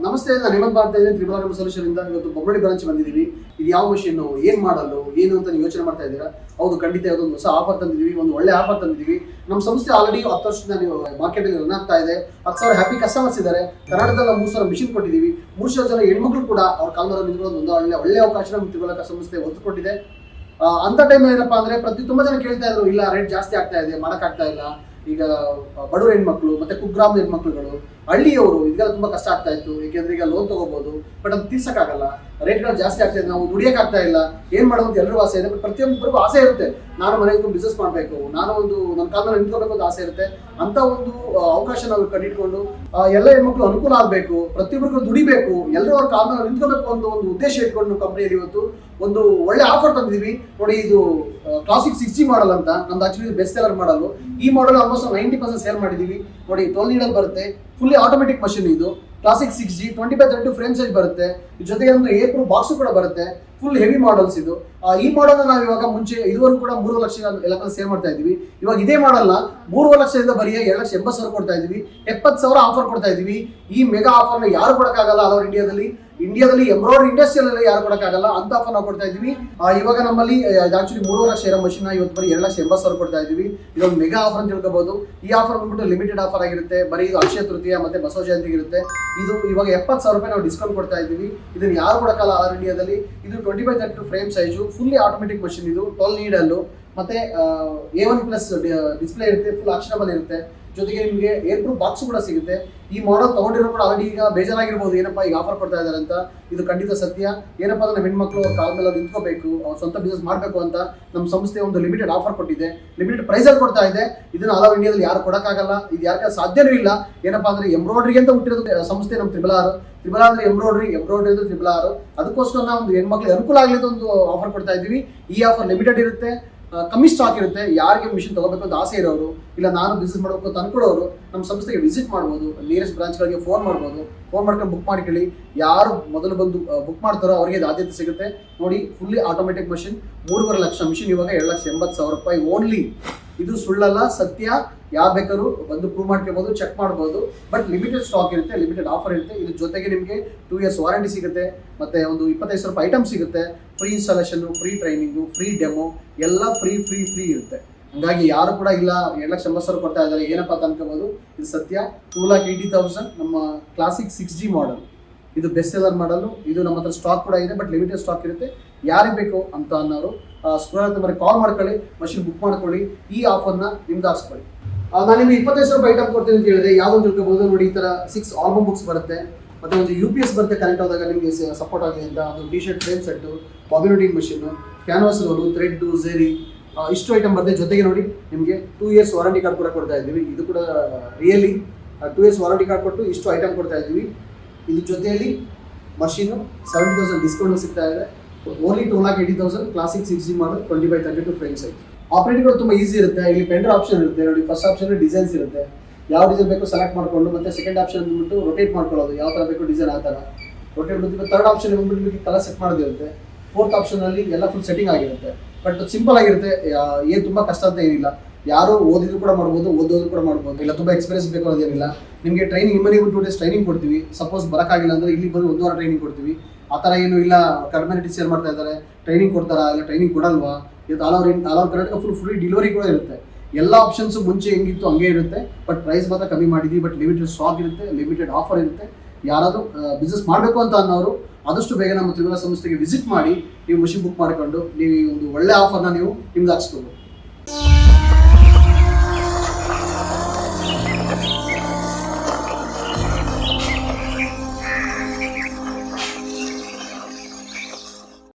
ನಮಸ್ತೆ, ನಾನು ಹೇಮಂತ್ ಮಾಡ್ತಾ ಇದ್ದೀನಿ ತ್ರಿಬಲ್ ಸೊಲ್ಯೂಷನ್ ಇಂದ. ಇವತ್ತು ಬೊಮ್ಮಡಿ ಬ್ರಾಂಚ್ ಬಂದಿದ್ದೀವಿ. ಇದು ಯಾವ ಮಷೀನ್, ಏನ್ ಮಾಡಲು, ಏನು ಅಂತ ನೀವು ಯೋಚನೆ ಮಾಡ್ತಾ ಇದ್ದೀರಾ? ಹೌದು, ಖಂಡಿತ ಒಂದು ಹೊಸ ಆಫರ್ ತಂದಿದ್ದೀವಿ, ಒಂದು ಒಳ್ಳೆ ಆಫರ್ ತಂದಿದ್ದೀವಿ. ನಮ್ಮ ಸಂಸ್ಥೆ ಆಲ್ರೆಡಿ 10 ವರ್ಷದಿಂದ ನೀವು ಮಾರ್ಕೆಟ್ ಅಲ್ಲಿ ರನ್ ಆಗ್ತಾ ಇದೆ. 10,000 ಹ್ಯಾಪಿ ಕಸ್ಟಮರ್ಸ್ ಇದ್ದಾರೆ. ಕರ್ನಾಟಕದಲ್ಲಿ 3,000 ಮಿಷಿನ್ ಕೊಟ್ಟಿದ್ದೀವಿ. 3,000 ಜನ ಹೆಣ್ಮಕ್ಳು ಕೂಡ ಅವ್ರ ಕಾಲ್ಮರ ನಿಂತ್ಕೊಳ್ಳೋದು ಒಂದು ಒಳ್ಳೆ ಅವಕಾಶ ನಮ್ಮ ತ್ರಿಬಲ್ ಸಂಸ್ಥೆ ಒತ್ತು ಕೊಟ್ಟಿದೆ. ಅಂತ ಟೈಮ್ ಏನಪ್ಪಾ ಅಂದ್ರೆ ತುಂಬಾ ಜನ ಕೇಳ್ತಾ ಇದ್ರು, ಇಲ್ಲ ರೇಟ್ ಜಾಸ್ತಿ ಆಗ್ತಾ ಇದೆ, ಮಾಡಕ್ಕಾಗ್ತಾ ಇಲ್ಲ. ಈಗ ಬಡವ್ರ ಹೆಣ್ಮಕ್ಳು ಮತ್ತೆ ಕುಗ್ರಾಮದ ಹೆಣ್ಮಕ್ಳುಗಳು, ಹಳ್ಳಿಯವರು ಇದೆಲ್ಲ ತುಂಬಾ ಕಷ್ಟ ಆಗ್ತಾ ಇತ್ತು. ಏಕೆಂದ್ರೆ ಈಗ ಲೋನ್ ತಗೋಬಹುದು, ಬಟ್ ಅದು ತೀರ್ಸಕ್ಕಾಗಲ್ಲ, ರೇಟ್ಗಳು ಜಾಸ್ತಿ ಆಗ್ತಾ ಇದೆ, ನಾವು ದುಡಿಯಕ್ಕಾಗ್ತಾ ಇಲ್ಲ, ಏನ್ ಮಾಡೋದು ಅಂತ ಎಲ್ಲರಿಗೂ ಆಸೆ ಇದೆ. ಬಟ್ ಪ್ರತಿಯೊಬ್ಬರಿಗೂ ಆಸೆ ಇರುತ್ತೆ, ನಾನು ಮನೆಗೆ ಬಿಸ್ನೆಸ್ ಮಾಡಬೇಕು, ನಾನು ನನ್ನ ಕಾಲದಲ್ಲಿ ನಿಂತ್ಕೋಬೇಕು ಅಂತ ಆಸೆ ಇರುತ್ತೆ. ಅಂತ ಒಂದು ಅವಕಾಶ ನಾವು ಕಂಡಿಟ್ಕೊಂಡು ಎಲ್ಲ ಹೆಣ್ಮಕ್ಳು ಅನುಕೂಲ ಆಗಬೇಕು, ಪ್ರತಿಯೊಬ್ಬರಿಗೂ ದುಡಿಬೇಕು, ಎಲ್ಲರೂ ಅವ್ರ ಕಾಲದಲ್ಲಿ ನಿಂತ್ಕೋಬೇಕು ಅಂತ ಒಂದು ಉದ್ದೇಶ ಇಟ್ಕೊಂಡು ಕಂಪನಿಯಲ್ಲಿ ಇವತ್ತು ಒಂದು ಒಳ್ಳೆ ಆಫರ್ ತಂದಿದ್ದೀವಿ. ನೋಡಿ, ಇದು ಕ್ಲಾಸಿಕ್ 6G ಮಾಡಲ್ ಅಂತ ನಮ್ದು ಆಕ್ಚುಲಿ ಬೆಸ್ಟ್ ಸೆಲ್ಲರ್ ಮಾಡಲ್. ಈ ಮಾಡಲ್ ಆಲ್ಮೋಸ್ಟ್ 90% ಸೇಲ್ ಮಾಡಿದೀವಿ. ನೋಡಿ, 12 ನೀಡಲ್ ಬರುತ್ತೆ, ಫುಲ್ಲಿ ಆಟೋಮೆಟಿಕ್ ಮಷಿನ್. ಇದು classic 6G 20x32 frame size ಬರುತ್ತೆ. ಜೊತೆಗೆ ಒಂದು ಏರ್ ಪ್ರೂಫ್ ಬಾಕ್ಸ್ ಕೂಡ ಬರುತ್ತೆ. ಫುಲ್ ಹೆವಿ ಮಾಡಲ್ಸ್ ಇದು. ಈ ಮಾಡಲ್ ನಾವು ಇವಾಗ ಮುಂಚೆ ಇದುವರೆಗೂ ಕೂಡ 3 ಲಕ್ಷ ಎಲ್ಲ ಸೇಲ್ ಮಾಡ್ತಾ ಇದ್ವಿ. ಇವಾಗ ಇದೇ ಮಾಡಲ್ನ 3 ಲಕ್ಷದಿಂದ ಬರೀ 2,80,000 ಕೊಡ್ತಾ ಇದೀವಿ. 70,000 ಆಫರ್ ಕೊಡ್ತಾ ಇದೀವಿ. ಈ ಮೆಗಾ ಆಫರ್ನ ಯಾರು ಕೊಡಕ್ಕಾಗಲ್ಲ. ಆಲ್ ಓವರ್ ಇಂಡಿಯಾದಲ್ಲಿ ಎಂಬ್ರಾಯ್ಡರಿ ಇಂಡಸ್ಟ್ರಿಯಲ್ಲಿ ಯಾರು ಕೊಡಕ್ಕಾಗಲ್ಲ ಅಂತ ಆಫರ್ ನಾವು ಕೊಡ್ತಾ ಇದೀವಿ. ಇವಾಗ ನಮ್ಮಲ್ಲಿ ಆಕ್ಚುಲಿ 3 ಲಕ್ಷ ಇರೋ ಮಷಿನ್ ಇವತ್ತು ಬರೀ 2,80,000 ಕೊಡ್ತಾ ಇದೀವಿ. ಇದೊಂದು ಮೆಗಾ ಆಫರ್ ಅಂತ ತಿಳ್ಕೋಬಹುದು. ಈ ಆಫರ್ ಬಂದ್ಬಿಟ್ಟು ಲಿಮಿಟೆಡ್ ಆಫರ್ ಆಗಿರುತ್ತೆ. ಬರೀ ಇದು ಅಕ್ಷಯ ತೃತೀಯ ಮತ್ತೆ ಬಸವ ಜಯಂತಿಗೆ ಇರುತ್ತೆ. ಇದು ಇವಾಗ 70,000 ರೂಪಾಯಿ ನಾವು ಡಿಸ್ಕೌಂಟ್ ಕೊಡ್ತಾ ಇದೀವಿ. ಇದನ್ನ ಯಾರು ಕೊಡಕ್ಕಾಗಲ್ಲ ಆಲ್ ಇಂಡಿಯಾದಲ್ಲಿ. ಇದು 20x32 frame size, fully automatic machine. ಇದು 12 ನೀಡಲ್ಲು ಮತ್ತೆ A1+ ಡಿಸ್ಪ್ಲೇ ಇರುತ್ತೆ, ಫುಲ್ ಆಕ್ಷನಬಲ್ ಇರುತ್ತೆ. ಜೊತೆಗೆ ನಿಮಗೆ ಏರ್ ಪ್ರೂಫ್ ಬಾಕ್ಸ್ ಕೂಡ ಸಿಗುತ್ತೆ. ಈ ಮಾಡಲ್ ತಗೊಂಡಿರೋ ಕೂಡ ಆಲ್ರೆಡಿ ಈಗ ಬೇಜಾರಾಗಿರ್ಬೋದು, ಏನಪ್ಪಾ ಈಗ ಆಫರ್ ಕೊಡ್ತಾ ಇದ್ದಾರೆ ಅಂತ. ಇದು ಖಂಡಿತ ಸತ್ಯ. ಏನಪ್ಪಾ ಅಂದ್ರೆ ಹೆಣ್ಮಕ್ಳು ಅವ್ರ ಕಾಲ ಮೇಲೆ ನಿಂತ್ಕೋಬೇಕು, ಅವ್ರ ಸ್ವಂತ ಬಿಸ್ನೆಸ್ ಮಾಡಬೇಕು ಅಂತ ನಮ್ಮ ಸಂಸ್ಥೆ ಒಂದು ಲಿಮಿಟೆಡ್ ಆಫರ್ ಕೊಟ್ಟಿದೆ. ಲಿಮಿಟೆಡ್ ಪ್ರೈಸ್ ಅಲ್ಲಿ ಕೊಡ್ತಾ ಇದೆ. ಇದನ್ನ ಆಲ್ ಓವರ್ ಇಂಡಿಯಾದಲ್ಲಿ ಯಾರು ಕೊಡಕ್ಕಾಗಲ್ಲ. ಇದು ಯಾಕೆ ಸಾಧ್ಯನೂ ಇಲ್ಲ. ಏನಪ್ಪಾ ಅಂದ್ರೆ ಎಂಬ್ರಾಯ್ಡ್ರಿಗೆ ಅಂತ ಹುಟ್ಟಿರೋದು ಸಂಸ್ಥೆ ನಮ್ಮ ತ್ರಿಬಲ್ ಅಂದ್ರೆ ಎಂಬ್ರಾಯ್ಡ್ರಿ ಅಂದ್ರೆ ತ್ರಿಬಲ್. ಅದಕ್ಕೋಸ್ಕರ ನಾವು ಒಂದು ಹೆಣ್ಮಕ್ಳಿಗೆ ಅನುಕೂಲ ಆಗಲಿ ಒಂದು ಆಫರ್ ಕೊಡ್ತಾ ಇದ್ದೀವಿ. ಈ ಆಫರ್ ಲಿಮಿಟೆಡ್ ಇರುತ್ತೆ, ಕಮ್ಮಿ ಸ್ಟಾಕ್ ಇರುತ್ತೆ. ಯಾರಿಗೆ ಮಿಷಿನ್ ತಗೋಬೇಕು ಅಂತ ಆಸೆ ಇರೋರು, ಇಲ್ಲ ನಾನು ಬಿಸ್ನೆಸ್ ಮಾಡಬೇಕು ಅಂತ ಅನ್ಕೊಳ್ಳೋರು ನಮ್ಮ ಸಂಸ್ಥೆಗೆ ವಿಸಿಟ್ ಮಾಡ್ಬೋದು. ನಿಯರೆಸ್ಟ್ ಬ್ರಾಂಚ್ಗಳಿಗೆ ಫೋನ್ ಮಾಡ್ಬೋದು. ಫೋನ್ ಮಾಡ್ಕೊಂಡು ಬುಕ್ ಮಾಡ್ಕೊಳ್ಳಿ. ಯಾರು ಮೊದಲು ಬಂದು ಬುಕ್ ಮಾಡ್ತಾರೋ ಅವರಿಗೆ ಆದ್ಯತೆ ಸಿಗುತ್ತೆ. ನೋಡಿ, fully automatic machine, 3.5 lakh machine ಇವಾಗ 2,80,000 ರೂಪಾಯಿ ಓನ್ಲಿ. ಇದು ಸುಳ್ಳಲ್ಲ, ಸತ್ಯ. ಯಾರು ಬೇಕಾದ್ರೂ ಬಂದು ಪ್ರೂವ್ ಮಾಡ್ಕೋಬಹುದು, ಚೆಕ್ ಮಾಡ್ಬೋದು. ಬಟ್ ಲಿಮಿಟೆಡ್ ಸ್ಟಾಕ್ ಇರುತ್ತೆ, ಲಿಮಿಟೆಡ್ ಆಫರ್ ಇರುತ್ತೆ. ಇದ್ರ ಜೊತೆಗೆ ನಿಮಗೆ 2 ಇಯರ್ಸ್ ವಾರಂಟಿ ಸಿಗುತ್ತೆ, ಮತ್ತೆ ಒಂದು 25,000 ರೂಪಾಯಿ ಐಟಮ್ ಸಿಗುತ್ತೆ. Free installation, free training, free demo ಎಲ್ಲ ಫ್ರೀ ಇರುತ್ತೆ. ಹಂಗಾಗಿ ಯಾರು ಕೂಡ ಇಲ್ಲ 2,80,000 ಕೊಡ್ತಾ ಇದ್ದಾರೆ ಏನಪ್ಪಾ ಅಂತ ಅನ್ಕೋಬಹುದು. ಇದು ಸತ್ಯ. 2,80,000 ನಮ್ಮ ಕ್ಲಾಸಿಕ್ 6G ಮಾಡಲ್. ಇದು ಬೆಸ್ಟ್ ಸೆಲ್ಲರ್ ಮಾಡಲು. ಇದು ನಮ್ಮ ಹತ್ರ ಸ್ಟಾಕ್ ಕೂಡ ಇದೆ, ಬಟ್ ಲಿಮಿಟೆಡ್ ಸ್ಟಾಕ್ ಇರುತ್ತೆ. ಯಾರಿಗೆ ಬೇಕು ಅಂತ ಅನ್ನೋರು ಸ್ಕ್ರೋಲ್ ನಂಬರ್ ಕಾಲ್ ಮಾಡ್ಕೊಳ್ಳಿ, ಮಷಿನ್ ಬುಕ್ ಮಾಡ್ಕೊಳ್ಳಿ. ಈ ಆಫರ್ನ ನಿಮ್ದು ಹಾಕ್ಸ್ಕೊಳ್ಳಿ. ನಾನು ನಿಮಗೆ 25,000 ರೂಪಾಯಿ ಐಟಮ್ ಕೊಡ್ತೀನಿ ಅಂತ ಹೇಳಿದೆ. ಯಾವ್ದು ತಿಳ್ಕೋಬಹುದು. ನೋಡಿ, ಈ ತರ 6 ಆಲ್ಬಮ್ ಬುಕ್ಸ್ ಬರುತ್ತೆ, ಮತ್ತೆ ಒಂದು UPS ಬರುತ್ತೆ, ಕರೆಂಟ್ ಹೋದಾಗ ನಿಮಗೆ ಸಪೋರ್ಟ್ ಆಗಿದೆ ಅಂತ. ಒಂದು T-ಶರ್ಟ್ ಫ್ರೇಮ್ ಸೆಟ್ಟು, ಬಾಬಿನೋಟಿಂಗ್ machine, canvas roll, thread, zari, ಇಷ್ಟು ಐಟಮ್ ಬರುತ್ತೆ. ಜೊತೆಗೆ ನೋಡಿ, ನಿಮಗೆ 2 ಇಯರ್ಸ್ ವಾರಂಟಿ ಕಾರ್ಡ್ ಕೂಡ ಕೊಡ್ತಾ ಇದ್ದೀವಿ. ಇದು ಕೂಡ ರಿಯಲಿ 2 ಇಯರ್ಸ್ ವಾರಂಟಿ ಕಾರ್ಡ್ ಕೊಟ್ಟು ಇಷ್ಟು ಐಟಮ್ ಕೊಡ್ತಾ ಇದ್ದೀವಿ. ಇದ್ರ ಜೊತೆಯಲ್ಲಿ ಮಷೀನು 70,000 ಡಿಸ್ಕೌಂಟ್ ಸಿಗ್ತಾ ಇದೆ. ಓನ್ಲಿ 2,80,000 ಕ್ಲಾಸಿಕ್ 6G ಮಾಡಲ್ 20x32 ಫ್ರೇಮ್ ಸೈಜ್. ಆಪರೇಟಿಂಗ್ ತುಂಬ ಈಸಿ ಇರುತ್ತೆ. ಇಲ್ಲಿ ಪೆಂಡರ್ ಆಪ್ಷನ್ ಇರುತ್ತೆ. ನೋಡಿ, ಫಸ್ಟ್ ಆಪ್ಷನ್ ಡಿಸೈನ್ಸ್ ಇರುತ್ತೆ. ಯಾವ ಡಿಸೈನ್ ಬೇಕು ಸೆಲೆಕ್ಟ್ ಮಾಡ್ಕೊಂಡು, ಮತ್ತೆ ಸೆಕೆಂಡ್ ಆಪ್ಷನ್ ಬಂದ್ಬಿಟ್ಟು ರೊಟೇಟ್ ಮಾಡ್ಕೊಳ್ಳೋದು, ಯಾವ ಥರ ಬೇಕು ಡಿಸೈನ್ ಆ ಥರ ರೊಟೇಟ್ ಬಂದ್ಬಿಟ್ಟು. ಥರ್ಡ್ ಆಪ್ಷನ್ ಬಂದ್ಬಿಟ್ಟು ನಿಮಗೆ ಕಲರ್ ಸೆಟ್ ಮಾಡೋದಿರುತ್ತೆ. ಫೋರ್ತ್ ಆಪ್ಷನಲ್ಲಿ ಎಲ್ಲ ಫುಲ್ ಸೆಟ್ಟಿಂಗ್ ಆಗಿರುತ್ತೆ. ಬಟ್ ಸಿಂಪಲ್ ಆಗಿರುತ್ತೆ, ಏನು ತುಂಬ ಕಷ್ಟ ಅಂತ ಏನಿಲ್ಲ. ಯಾರು ಓದಿದ್ರು ಕೂಡ ಮಾಡ್ಬೋದು, ಓದೋದು ಕೂಡ ಮಾಡ್ಬೋದು. ಇಲ್ಲ ತುಂಬ ಎಕ್ಸ್ಪೀರಿಯನ್ಸ್ ಬೇಕು ಅನ್ನೋದೇನಿಲ್ಲ. ನಿಮಗೆ ಟ್ರೈನಿಂಗ್ ನಿಮ್ಮನೆಗೆ 2 ಡೇಸ್ ಟ್ರೈನಿಂಗ್ ಕೊಡ್ತೀವಿ. ಸಪೋಸ್ ಬರೋಕ್ಕಾಗಿಲ್ಲ ಅಂದರೆ ಇಲ್ಲಿ ಬಂದು 1 ವಾರ ಟ್ರೈನಿಂಗ್ ಕೊಡ್ತೀವಿ. ಆ ಥರ ಏನು ಇಲ್ಲ ಕರ್ಮನಿಟಿ ಸೇಲ್ ಮಾಡ್ತಾ ಇದ್ದಾರೆ, ಟ್ರೈನಿಂಗ್ ಕೊಡ್ತಾರಾ, ಇಲ್ಲ ಟ್ರೈನಿಂಗ್ ಕೊಡಲ್ವಾ? ಇದು all over Karnataka full free delivery ಕೂಡ ಇರುತ್ತೆ. ಎಲ್ಲ ಆಪ್ಷನ್ಸ್ ಮುಂಚೆ ಹೆಂಗಿತ್ತು ಹಂಗೆ ಇರುತ್ತೆ. ಬಟ್ ಪ್ರೈಸ್ ಮಾತ್ರ ಕಮ್ಮಿ ಮಾಡಿದ್ವಿ. ಬಟ್ ಲಿಮಿಟೆಡ್ ಸ್ಟಾಕ್ ಇರುತ್ತೆ, ಲಿಮಿಟೆಡ್ ಆಫರ್ ಇರುತ್ತೆ. ಯಾರಾದರೂ ಬಿಸ್ನೆಸ್ ಮಾಡಬೇಕು ಅಂತ ಅನ್ನೋರು ಆದಷ್ಟು ಬೇಗ ನಮ್ಮ ತ್ರಿಬಲ್ ಸಂಸ್ಥೆಗೆ ವಿಸಿಟ್ ಮಾಡಿ ನೀವು ಮಷಿನ್ ಬುಕ್ ಮಾಡಿಕೊಂಡು ನೀವು ಒಂದು ಒಳ್ಳೆ ಆಫರ್ನ ನೀವು ನಿಮ್ದು ಹಾಕ್ಸ್ಕೋಬೋದು.